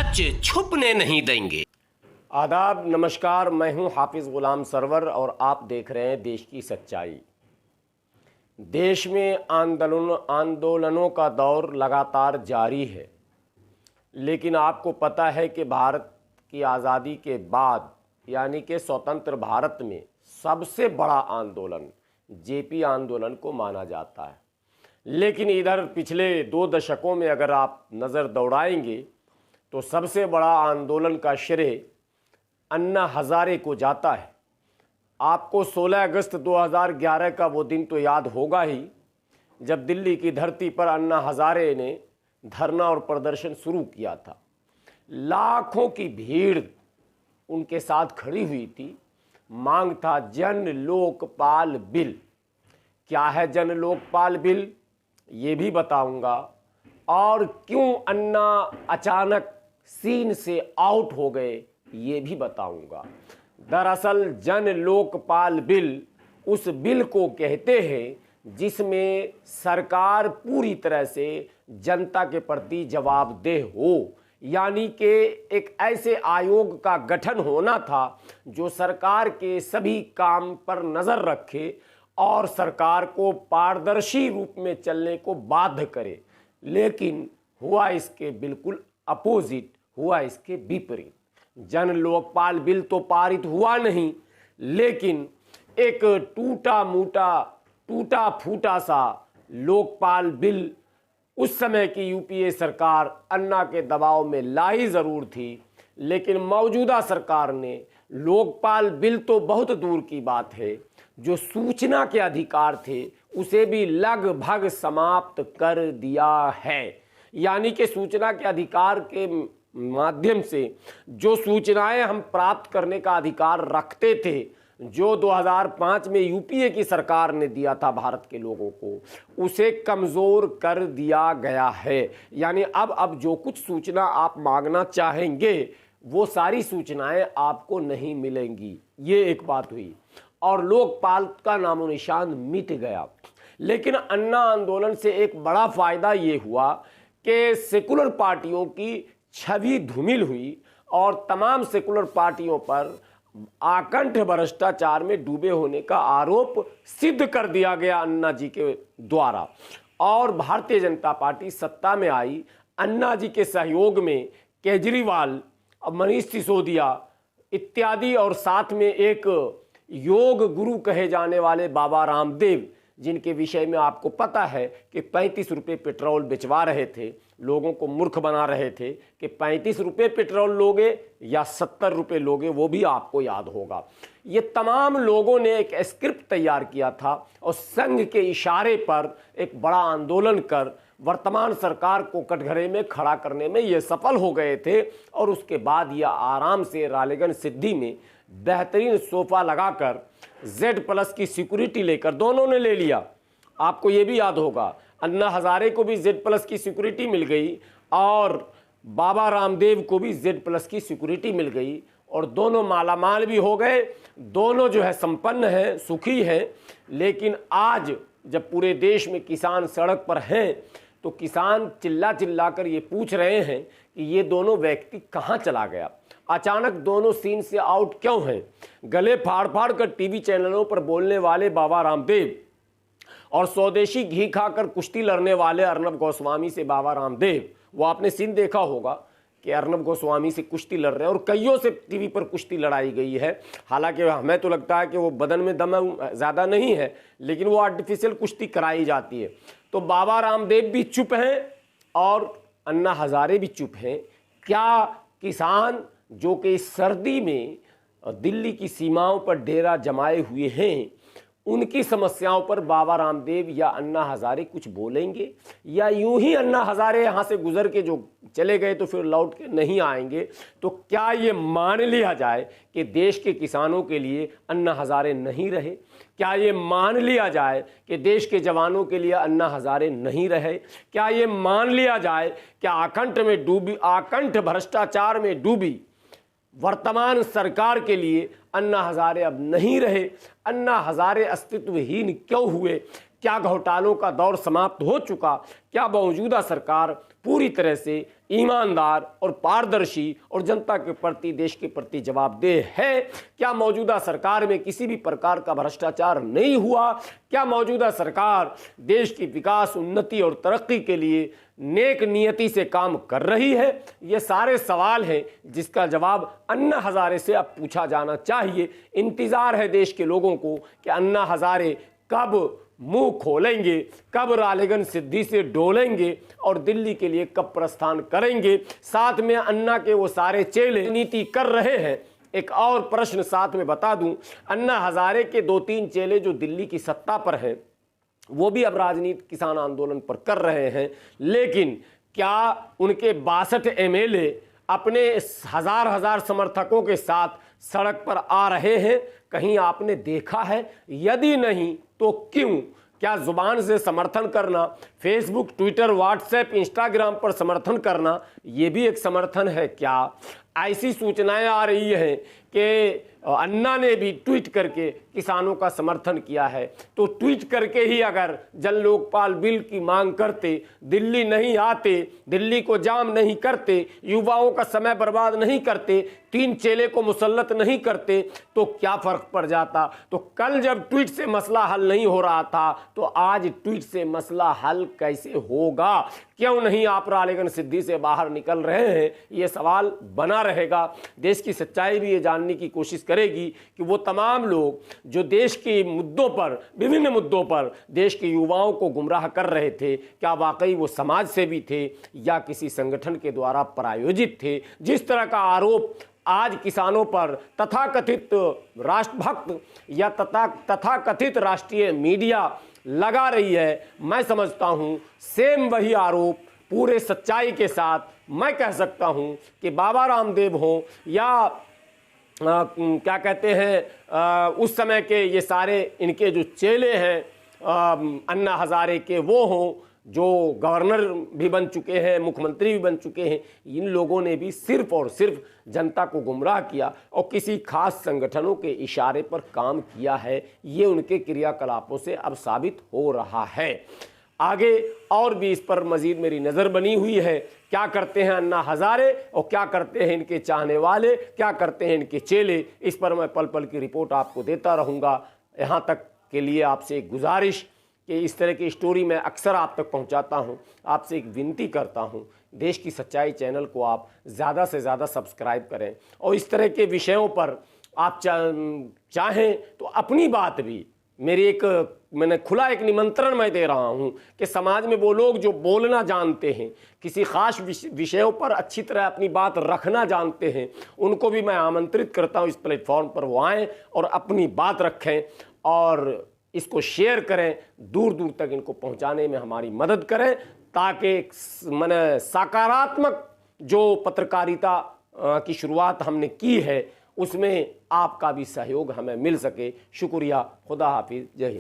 सच छुपने नहीं देंगे। आदाब, नमस्कार। मैं हूं हाफिज गुलाम सरवर और आप देख रहे हैं देश की सच्चाई। देश में आंदोलनों का दौर लगातार जारी है, लेकिन आपको पता है कि भारत की आज़ादी के बाद यानी कि स्वतंत्र भारत में सबसे बड़ा आंदोलन जेपी आंदोलन को माना जाता है। लेकिन इधर पिछले 2 दशकों में अगर आप नज़र दौड़ाएंगे तो सबसे बड़ा आंदोलन का श्रेय अन्ना हज़ारे को जाता है। आपको 16 अगस्त 2011 का वो दिन तो याद होगा ही, जब दिल्ली की धरती पर अन्ना हज़ारे ने धरना और प्रदर्शन शुरू किया था। लाखों की भीड़ उनके साथ खड़ी हुई थी। मांग था जन लोकपाल बिल। क्या है जन लोकपाल बिल, ये भी बताऊंगा, और क्यों अन्ना अचानक सीन से आउट हो गए ये भी बताऊंगा। दरअसल जन लोकपाल बिल उस बिल को कहते हैं जिसमें सरकार पूरी तरह से जनता के प्रति जवाबदेह हो, यानी कि एक ऐसे आयोग का गठन होना था जो सरकार के सभी काम पर नज़र रखे और सरकार को पारदर्शी रूप में चलने को बाध्य करे। लेकिन हुआ इसके बिल्कुल अपोजिट, हुआ इसके विपरीत। जन लोकपाल बिल तो पारित हुआ नहीं, लेकिन एक टूटा फूटा सा लोकपाल बिल उस समय की यूपीए सरकार अन्ना के दबाव में लाई ज़रूर थी, लेकिन मौजूदा सरकार ने लोकपाल बिल तो बहुत दूर की बात है, जो सूचना के अधिकार थे उसे भी लगभग समाप्त कर दिया है। यानी कि सूचना के अधिकार के माध्यम से जो सूचनाएं हम प्राप्त करने का अधिकार रखते थे, जो 2005 में यूपीए की सरकार ने दिया था भारत के लोगों को, उसे कमज़ोर कर दिया गया है। यानी अब जो कुछ सूचना आप मांगना चाहेंगे वो सारी सूचनाएं आपको नहीं मिलेंगी। ये एक बात हुई और लोकपाल का नामो निशान मिट गया। लेकिन अन्ना आंदोलन से एक बड़ा फायदा ये हुआ कि सेकुलर पार्टियों की छवि धूमिल हुई और तमाम सेकुलर पार्टियों पर आकंठ भ्रष्टाचार में डूबे होने का आरोप सिद्ध कर दिया गया अन्ना जी के द्वारा, और भारतीय जनता पार्टी सत्ता में आई। अन्ना जी के सहयोग में केजरीवाल, मनीष सिसोदिया इत्यादि, और साथ में एक योग गुरु कहे जाने वाले बाबा रामदेव, जिनके विषय में आपको पता है कि 35 रुपये पेट्रोल बेचवा रहे थे, लोगों को मूर्ख बना रहे थे कि 35 रुपये पेट्रोल लोगे या 70 रुपये लोगे, वो भी आपको याद होगा। ये तमाम लोगों ने एक स्क्रिप्ट तैयार किया था और संघ के इशारे पर एक बड़ा आंदोलन कर वर्तमान सरकार को कटघरे में खड़ा करने में ये सफल हो गए थे। और उसके बाद यह आराम से रालेगंज सिद्धि में बेहतरीन सोफा लगाकर Z+ की सिक्योरिटी लेकर दोनों ने ले लिया। आपको ये भी याद होगा अन्ना हज़ारे को भी Z+ की सिक्योरिटी मिल गई और बाबा रामदेव को भी Z+ की सिक्योरिटी मिल गई, और दोनों मालामाल भी हो गए, दोनों जो है संपन्न हैं, सुखी हैं। लेकिन आज जब पूरे देश में किसान सड़क पर हैं तो किसान चिल्ला कर ये पूछ रहे हैं कि ये दोनों व्यक्ति कहाँ चला गया, अचानक दोनों सीन से आउट क्यों हैं। गले फाड़ कर टीवी चैनलों पर बोलने वाले बाबा रामदेव और स्वदेशी घी खाकर कुश्ती लड़ने वाले अर्नब गोस्वामी से बाबा रामदेव, वो आपने सीन देखा होगा कि अर्नब गोस्वामी से कुश्ती लड़ रहे हैं और कईयों से टीवी पर कुश्ती लड़ाई गई है। हालांकि हमें तो लगता है कि वो बदन में दम ज़्यादा नहीं है, लेकिन वो आर्टिफिशियल कुश्ती कराई जाती है। तो बाबा रामदेव भी चुप हैं और अन्ना हज़ारे भी चुप हैं। क्या किसान जो कि इस सर्दी में दिल्ली की सीमाओं पर डेरा जमाए हुए हैं, उनकी समस्याओं पर बाबा रामदेव या अन्ना हज़ारे कुछ बोलेंगे, या यूं ही अन्ना हज़ारे यहाँ से गुजर के जो चले गए तो फिर लौट के नहीं आएंगे? तो क्या ये मान लिया जाए कि देश के किसानों के लिए अन्ना हज़ारे नहीं रहे? क्या ये मान लिया जाए कि देश के जवानों के लिए अन्ना हज़ारे नहीं रहे? क्या ये मान लिया जाए कि आकंठ भ्रष्टाचार में डूबी वर्तमान सरकार के लिए अन्ना हज़ारे अब नहीं रहे? अन्ना हज़ारे अस्तित्वहीन क्यों हुए? क्या घोटालों का दौर समाप्त हो चुका? क्या मौजूदा सरकार पूरी तरह से ईमानदार और पारदर्शी और जनता के प्रति, देश के प्रति जवाबदेह है? क्या मौजूदा सरकार में किसी भी प्रकार का भ्रष्टाचार नहीं हुआ? क्या मौजूदा सरकार देश की विकास, उन्नति और तरक्की के लिए नेक नियति से काम कर रही है? ये सारे सवाल हैं जिसका जवाब अन्ना हजारे से अब पूछा जाना चाहिए। इंतजार है देश के लोगों को कि अन्ना हजारे कब मुंह खोलेंगे, कब रालेगन सिद्धि से डोलेंगे और दिल्ली के लिए कब प्रस्थान करेंगे। साथ में अन्ना के वो सारे चेले नीति कर रहे हैं। एक और प्रश्न साथ में बता दूं, अन्ना हजारे के 2-3 चेले जो दिल्ली की सत्ता पर हैं वो भी अब राजनीति किसान आंदोलन पर कर रहे हैं, लेकिन क्या उनके 62 एमएलए अपने हजार समर्थकों के साथ सड़क पर आ रहे हैं? कहीं आपने देखा है? यदि नहीं तो क्यों? क्या जुबान से समर्थन करना, फेसबुक, ट्विटर, व्हाट्सएप, इंस्टाग्राम पर समर्थन करना, ये भी एक समर्थन है क्या? ऐसी सूचनाएं आ रही हैं कि अन्ना ने भी ट्वीट करके किसानों का समर्थन किया है। तो ट्वीट करके ही अगर जन लोकपाल बिल की मांग करते, दिल्ली नहीं आते, दिल्ली को जाम नहीं करते, युवाओं का समय बर्बाद नहीं करते, 3 चेले को मुसल्लत नहीं करते, तो क्या फर्क पड़ जाता? तो कल जब ट्वीट से मसला हल नहीं हो रहा था तो आज ट्वीट से मसला हल कैसे होगा? क्यों नहीं आप रालेगन सिद्धि से बाहर निकल रहे हैं? ये सवाल बना रहेगा। देश की सच्चाई भी ये जानने की कोशिश करेगी कि वो तमाम लोग जो देश के मुद्दों पर, विभिन्न मुद्दों पर देश के युवाओं को गुमराह कर रहे थे, क्या वाकई वो समाज सेवी थे या किसी संगठन के द्वारा प्रायोजित थे? जिस तरह का आरोप आज किसानों पर तथाकथित राष्ट्रभक्त या तथाकथित राष्ट्रीय मीडिया लगा रही है, मैं समझता हूं सेम वही आरोप पूरे सच्चाई के साथ मैं कह सकता हूं कि बाबा रामदेव हो या क्या कहते हैं उस समय के ये सारे इनके जो चेले हैं अन्ना हजारे के, वो हों जो गवर्नर भी बन चुके हैं, मुख्यमंत्री भी बन चुके हैं, इन लोगों ने भी सिर्फ और सिर्फ जनता को गुमराह किया और किसी खास संगठनों के इशारे पर काम किया है। ये उनके क्रियाकलापों से अब साबित हो रहा है। आगे और भी इस पर मजीद मेरी नज़र बनी हुई है। क्या करते हैं अन्ना हजारे और क्या करते हैं इनके चाहने वाले, क्या करते हैं इनके चेले, इस पर मैं पल पल की रिपोर्ट आपको देता रहूँगा। यहाँ तक के लिए आपसे एक गुजारिश कि इस तरह की स्टोरी मैं अक्सर आप तक पहुंचाता हूं। आपसे एक विनती करता हूं, देश की सच्चाई चैनल को आप ज़्यादा से ज़्यादा सब्सक्राइब करें और इस तरह के विषयों पर आप चाहें तो अपनी बात भी, मैंने खुला एक निमंत्रण मैं दे रहा हूं कि समाज में वो लोग जो बोलना जानते हैं, किसी खास विषयों पर अच्छी तरह अपनी बात रखना जानते हैं, उनको भी मैं आमंत्रित करता हूं इस प्लेटफॉर्म पर वो आएँ और अपनी बात रखें और इसको शेयर करें, दूर दूर तक इनको पहुंचाने में हमारी मदद करें, ताकि मैंने सकारात्मक जो पत्रकारिता की शुरुआत हमने की है उसमें आपका भी सहयोग हमें मिल सके। शुक्रिया। खुदा हाफिज़। जय हिंद।